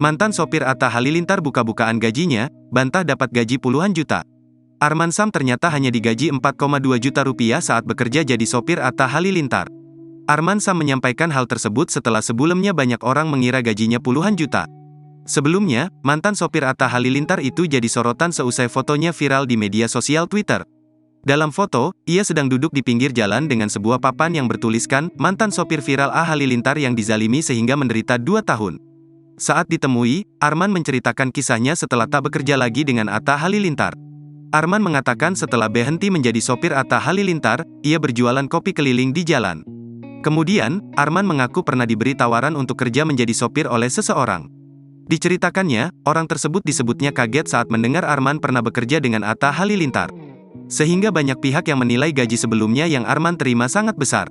Mantan sopir Atta Halilintar buka-bukaan gajinya, bantah dapat gaji puluhan juta. Arman Sham ternyata hanya digaji 4,2 juta rupiah saat bekerja jadi sopir Atta Halilintar. Arman Sham menyampaikan hal tersebut setelah sebelumnya banyak orang mengira gajinya puluhan juta. Sebelumnya, mantan sopir Atta Halilintar itu jadi sorotan seusai fotonya viral di media sosial Twitter. Dalam foto, ia sedang duduk di pinggir jalan dengan sebuah papan yang bertuliskan, mantan sopir viral A Halilintar yang dizalimi sehingga menderita 2 tahun. Saat ditemui, Arman menceritakan kisahnya setelah tak bekerja lagi dengan Atta Halilintar. Arman mengatakan setelah berhenti menjadi sopir Atta Halilintar, ia berjualan kopi keliling di jalan. Kemudian, Arman mengaku pernah diberi tawaran untuk kerja menjadi sopir oleh seseorang. Diceritakannya, orang tersebut disebutnya kaget saat mendengar Arman pernah bekerja dengan Atta Halilintar. Sehingga banyak pihak yang menilai gaji sebelumnya yang Arman terima sangat besar.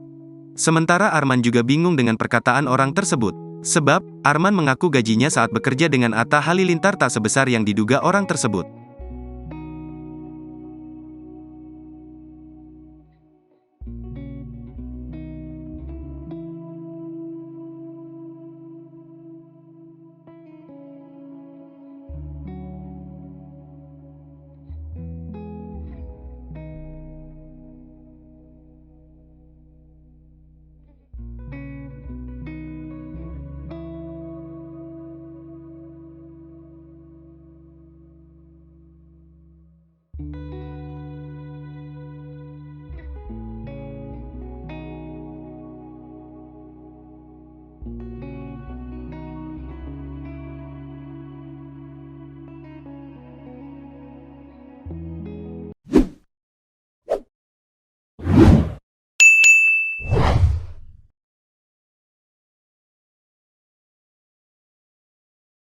Sementara Arman juga bingung dengan perkataan orang tersebut. Sebab, Arman mengaku gajinya saat bekerja dengan Atta Halilintar tak sebesar yang diduga orang tersebut.